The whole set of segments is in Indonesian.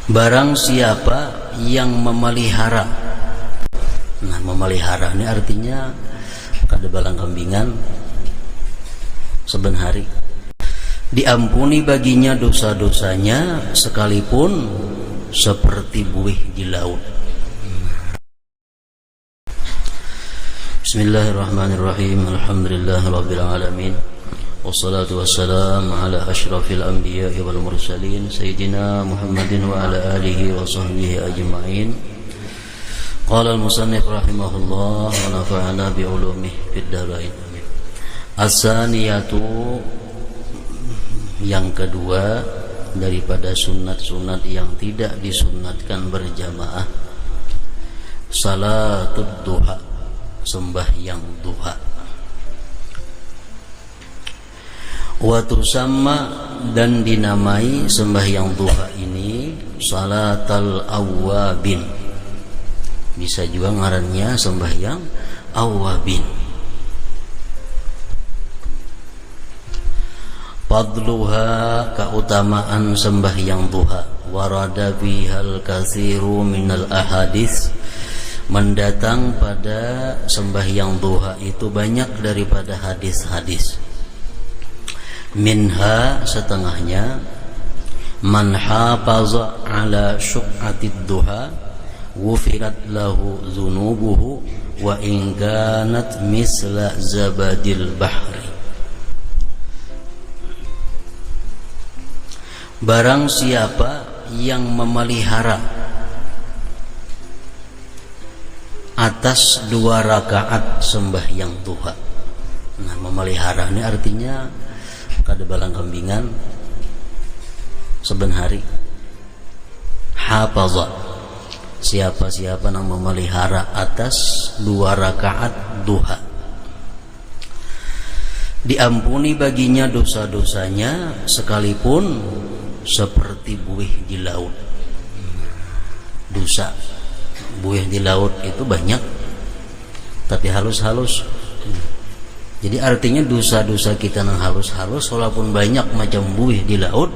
Barang siapa yang memelihara. Nah, memelihara ini artinya kada balang kambingan saben hari, diampuni baginya dosa-dosanya sekalipun seperti buih di laut. Bismillahirrahmanirrahim. Alhamdulillahirabbil alamin. Wassalatu wassalamu ala asyrafil anbiya'i wal mursalin sayyidina Muhammadin wa ala alihi wa sahbihi ajma'in. Qala al-musannif rahimahullah wa nafa'ana bi ulumihi fid dharain. As-saniyatu, yang kedua daripada sunat-sunat yang tidak disunnatkan berjamaah, salatud duha, sembahyang duha. Wa tusamma, dan dinamai sembahyang duha ini salatal awwabin, bisa juga ngarannya sembahyang awwabin. Fadluha, keutamaan sembahyang duha, warada bihal katsiru minal ahadits, mendatang pada sembahyang duha itu banyak daripada hadis-hadis. Minha, setengahnya, man hafaza ala syu'atid duha wufirat lahu zunubuhu wa in kanat misla zabadil bahri. Barang siapa yang memelihara atas 2 rakaat sembahyang duha. Nah, memelihara ini artinya kada balang kambingan saben hari. Hafaza, siapa-siapa yang memelihara atas 2 rakaat duha, diampuni baginya dosa-dosanya sekalipun seperti buih di laut. Dosa buih di laut itu banyak, tapi halus-halus. Jadi artinya dosa-dosa kita yang halus-halus walaupun banyak macam buih di laut,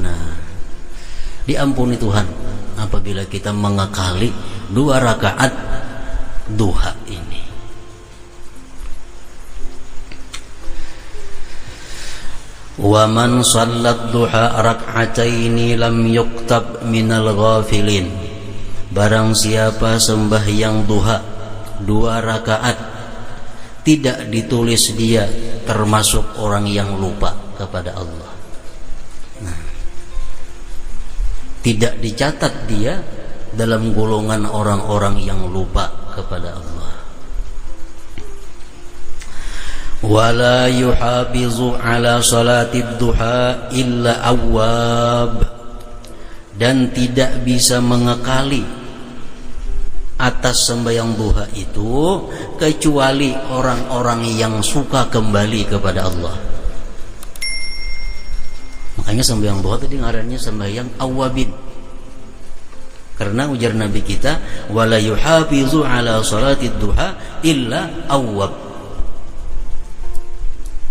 nah diampuni Tuhan apabila kita mengakali 2 rakaat duha ini. Wa man shallat duha rak'ataini lam yuktab minal ghafilin. Barang siapa sembahyang duha 2 rakaat, tidak ditulis dia termasuk orang yang lupa kepada Allah. Nah, tidak dicatat dia dalam golongan orang-orang yang lupa kepada Allah. Wala yuhafizu ala salatid duha illa awwab, dan tidak bisa mengekali atas sembahyang duha itu kecuali orang-orang yang suka kembali kepada Allah. Makanya sembahyang duha tadi ngarannya sembahyang awwabin, karena ujar Nabi kita, wala yuhafizu ala salatid duha illa awwab,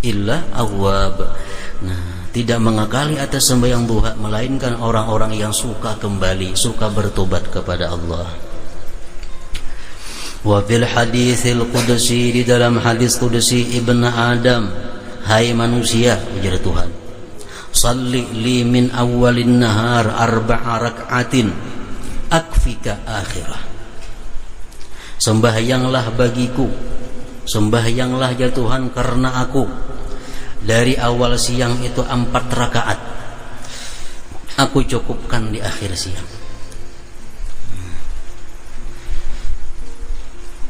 illa awwab. Nah, tidak mengakali atas sembahyang duha melainkan orang-orang yang suka kembali, suka bertobat kepada Allah. Wa fil haditsil qudsi, di dalam hadis qudsi Ibnu Adam, hai manusia, ujar Tuhan, salli li min awwalin nahar 4 rak'atin akfika akhirah. Sembahyanglah bagiku, sembahyanglah ya Tuhan karena aku, dari awal siang itu 4 rakaat, aku cukupkan di akhir siang.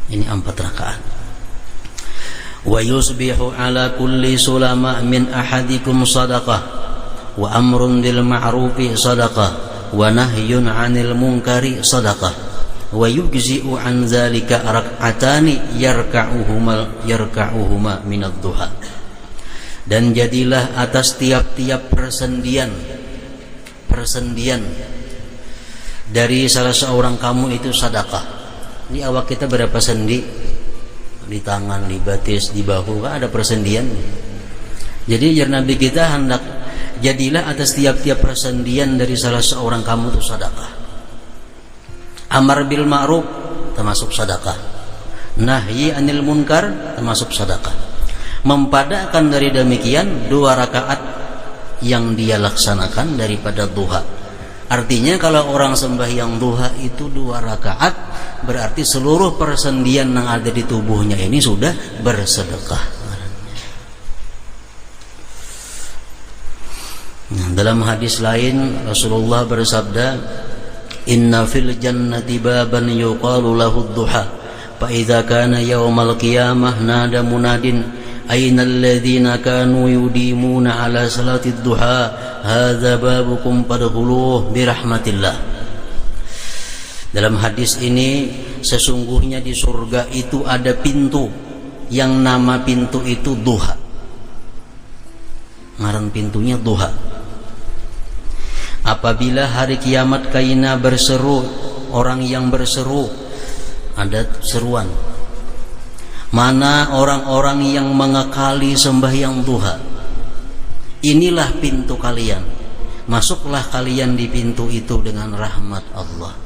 Ini 4 rakaat. Wa yusbihu ala kulli sulama min ahadikum sadaqah wa amrun bil ma'rufi sadaqah wa nahyun 'anil munkari sadaqah wa yujzi'u an dzalika rak'atani yarka'uhuma min ad-duha. Dan jadilah atas tiap-tiap persendian dari salah seorang kamu itu sedekah. Ini awak kita berapa sendi? Di tangan, di batis, di bahu, kan ada persendian. Jadi Nabi kita hendak jadilah atas tiap-tiap persendian dari salah seorang kamu itu sedekah. Amar bil ma'ruf termasuk sedekah. Nahyi anil munkar termasuk sedekah. Mempadahkan dari demikian 2 rakaat yang dia laksanakan daripada duha. Artinya kalau orang sembahyang duha itu 2 rakaat, berarti seluruh persendian yang ada di tubuhnya ini sudah bersedekah. Nah, dalam hadis lain Rasulullah bersabda, "Inna fil jannati baban yuqalu lahu ad-duha, fa idza kana yaumal qiyamah nada munadin aina alladhina kanu yudimuna ala salati ad-duha hadza babukum fadkhuluh birahmatillah." Dalam hadis ini, sesungguhnya di surga itu ada pintu yang nama pintu itu duha. Ngaran pintunya duha. Apabila hari kiamat kaina berseru, orang yang berseru, ada seruan, mana orang-orang yang mengekali sembahyang duha, inilah pintu kalian, masuklah kalian di pintu itu dengan rahmat Allah.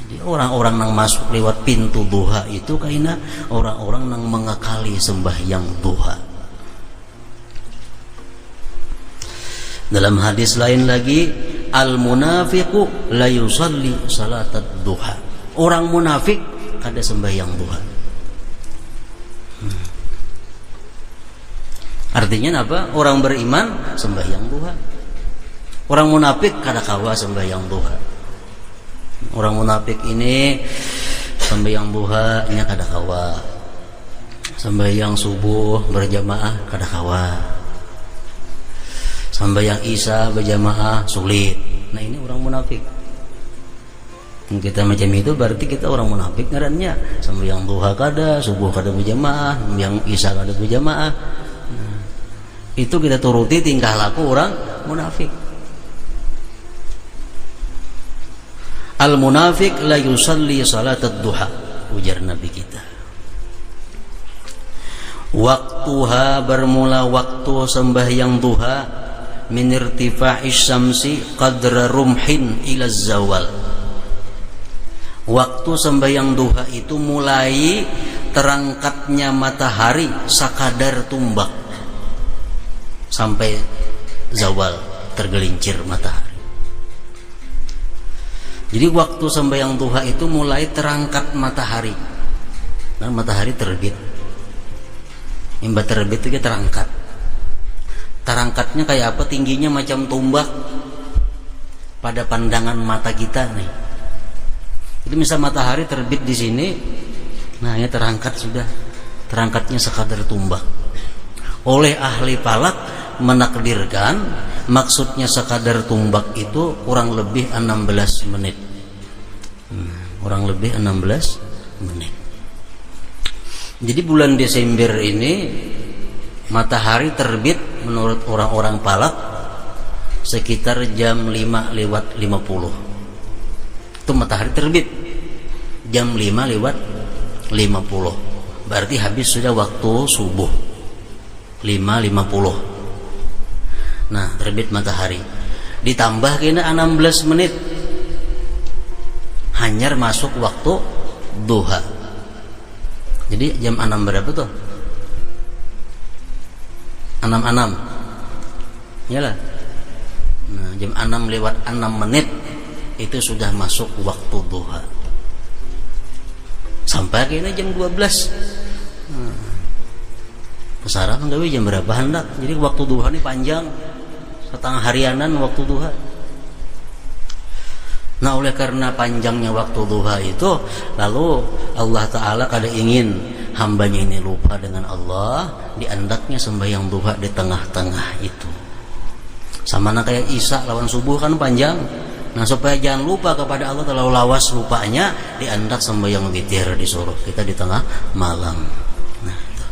Jadi orang-orang yang masuk lewat pintu duha itu kaina orang-orang yang mengekali sembahyang duha. Dalam hadis lain lagi, al-munafiqu la yusalli salatat duha. Orang munafik kada sembahyang duha. Artinya apa? Orang beriman sembahyang duha. Orang munafik kada kawa sembahyang duha. Orang munafik ini sembahyang duha nya kada kawa. Sembahyang subuh berjamaah kada kawa. Sembahyang isya berjamaah sulit. Nah, ini orang munafik. Kita macam itu berarti kita orang munafik ngarannya. Sembahyang duha kada, subuh kada berjamaah, sembahyang isya kada berjamaah. Nah, itu kita turuti tingkah laku orang munafik. Al munafik la yusalli salatat duha, ujar Nabi kita. Waktuha bermula waktu sembahyang duha min irtifa'is syamsi qadra rumhin ila zawal. Waktu sembahyang duha itu mulai terangkatnya matahari sakadar tumbak sampai zawal, tergelincir matahari. Jadi waktu sembahyang duha itu mulai terangkat matahari. Nah, matahari terbit. Imba terbit itu terangkat. Terangkatnya kayak apa? Tingginya macam tumbak pada pandangan mata kita nih. Jadi misal matahari terbit di sini, nah ini terangkat sudah. Terangkatnya sekadar tumbak. Oleh ahli falak menakdirkan maksudnya sekadar tumbak itu kurang lebih 16 menit. Kurang lebih 16 menit. Jadi bulan Desember ini matahari terbit menurut orang-orang falak sekitar jam 5:50. Itu matahari terbit jam 5:50. Berarti habis sudah waktu subuh 5:50. Nah, terbit matahari. Ditambah kena 16 menit. Hanyar masuk waktu duha. Jadi jam 6 berapa tuh? 6:06. Yalah. Nah, jam 6:06 itu sudah masuk waktu duha. Sampai kena jam 12. Kesara kan gawe jam berapa hendak. Jadi waktu duha ini panjang. Setengah harianan waktu duha. Nah, oleh karena panjangnya waktu duha itu, lalu Allah Ta'ala kada ingin hambanya ini lupa dengan Allah, diandaknya sembahyang duha di tengah-tengah itu. Sama kayak isya lawan subuh kan panjang. Nah, supaya jangan lupa kepada Allah, terlalu lawas lupanya, diandak sembahyang witir disuruh kita di tengah malam. Nah, itu.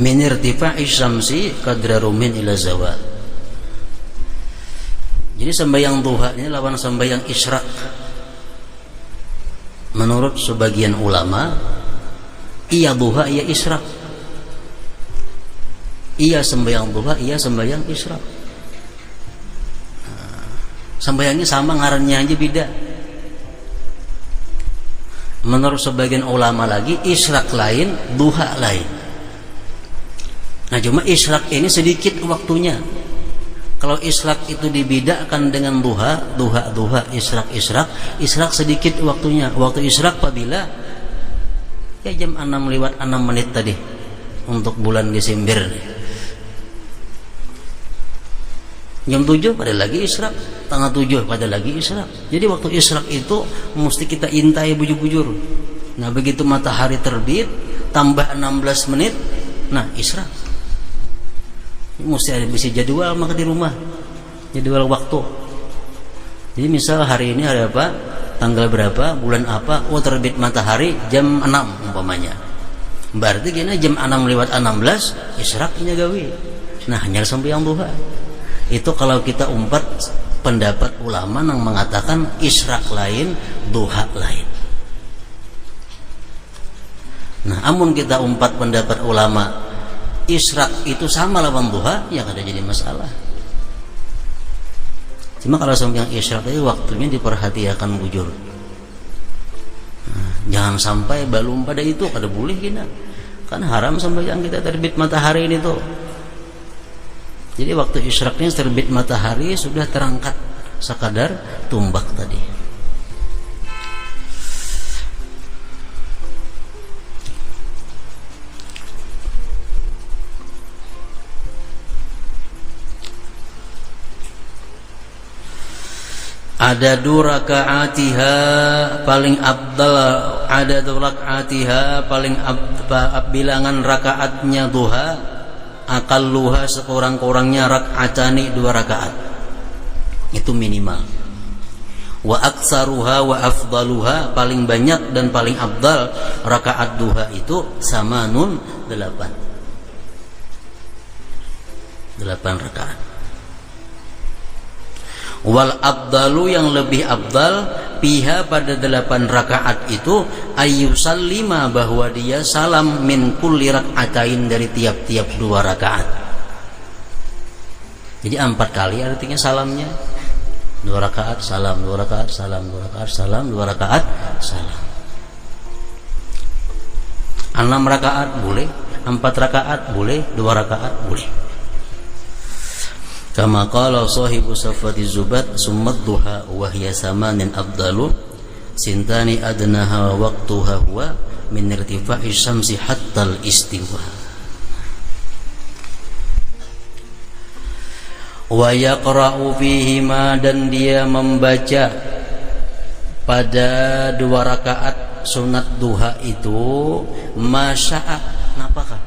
Min irtifa'is syamsi qadra rumin ila zawal. Jadi sembahyang duha ini lawan sembahyang isyraq. Menurut sebagian ulama, iya duha iya isyraq. Iya sembahyang duha, iya sembahyang isyraq. Sembahyangnya sama, ngarannya aja beda. Menurut sebagian ulama lagi, isyraq lain, duha lain. Nah cuma isyraq ini sedikit waktunya. Kalau isyraq itu dibedakan dengan duha, isyraq sedikit waktunya. Waktu isyraq apabila ya jam 6 lewat 6 menit tadi untuk bulan Desember nih. Jam 7 pada lagi isyraq, tanggal 7 pada lagi isyraq. Jadi waktu isyraq itu mesti kita intai bujur-bujur. Nah begitu matahari terbit tambah 16 menit, nah isyraq. Mesti ada bisa jadwal maka di rumah, jadwal waktu. Jadi misal hari ini hari apa, tanggal berapa, bulan apa, oh terbit matahari jam 6 umpamanya. Berarti kena jam 6 lewat 16 isyraqnya gawe. Nah hanya sembahyang duha. Itu kalau kita umpat pendapat ulama yang mengatakan isyraq lain, duha lain. Nah amun kita umpat pendapat ulama isyraq itu sama lawan duha, ya kada jadi masalah. Cuma kalau sembahyang isyraq itu waktunya diperhatikan bujur. Nah, jangan sampai belum pada itu kada boleh kita. Kan haram sembahyang kita terbit matahari ini tuh. Jadi waktu isyraqnya terbit matahari sudah terangkat sekadar tumbak tadi. Ada dua rakaatiha paling abdal, ada dua rakaatiha paling bilangan rakaatnya duha, aqalluha sekurang-kurangnya rakaatani 2 rakaat. Itu minimal. Wa aktsaruha wa afdaluha paling banyak dan paling abdal rakaat duha itu samanun 8 rakaat. Wal abdalu yang lebih abdal piha pada 8 rakaat itu ayyusallima bahwa dia salam min kulli rak'atain dari tiap-tiap 2 rakaat. Jadi 4 kali artinya salamnya. 2 rakaat salam, 2 rakaat salam, 2 rakaat salam, 2 rakaat salam. 6 rakaat boleh, 4 rakaat boleh, 2 rakaat boleh. Kama qala sahibu safati zubat summat duha wa hiya samanin afdalu sintani adnaha waqtuha huwa min irtifa'i syamsi hatta al-istiwa. Wa yaqra'u fihima dan dia membaca pada 2 rakaat sunat duha itu masya'a, napakah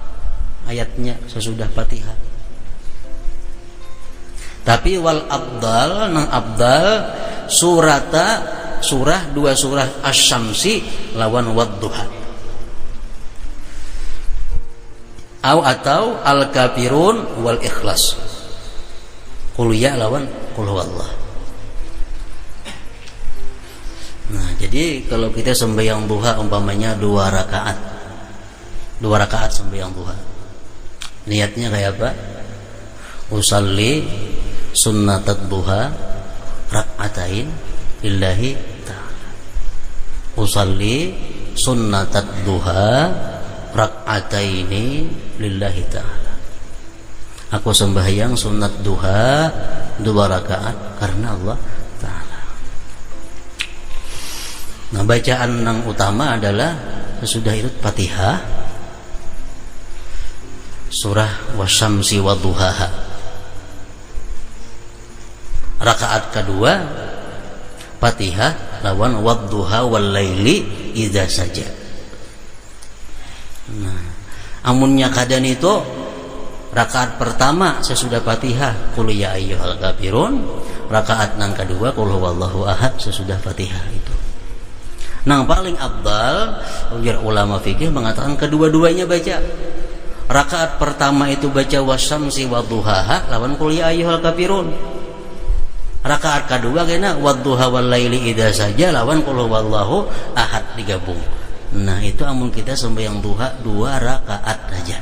ayatnya sesudah Fatihah. Tapi wal abdal nang abdal surah 2 surah asy-syamsi lawan wadduha. Atau al-kafirun wal ikhlas. Qul ya lawan qul huwallah. Nah, jadi kalau kita sembahyang duha umpamanya 2 rakaat. 2 rakaat sembahyang duha. Niatnya kayak apa? Usalli sunnatat duha rak'atain lillahi ta'ala. Usalli sunnatat duha rak'ataini lillahi ta'ala. Aku sembahyang sunat duha 2 rakaat karena Allah Ta'ala. Nah bacaan yang utama adalah sesudah itu Fatihah, surah wasyamsi wadduhaha. Rakaat kedua Fatihah lawan wadduha wal laili idza saja. Nah, amunnya kadan itu rakaat pertama sesudah Fatihah qul ya ayyuhal kafirun, rakaat nang kedua qul huwallahu ahad sesudah Fatihah itu. Nang paling afdal ujar ulama fikih mengatakan kedua-duanya baca. Rakaat pertama itu baca wasyamsi wadduhaha lawan qul ya ayyuhal kafirun. Rakaat kedua kena wadduha wal laili idza saja lawan qul huwallahu ahad digabung. Nah, itu amun kita sembahyang duha 2 rakaat saja.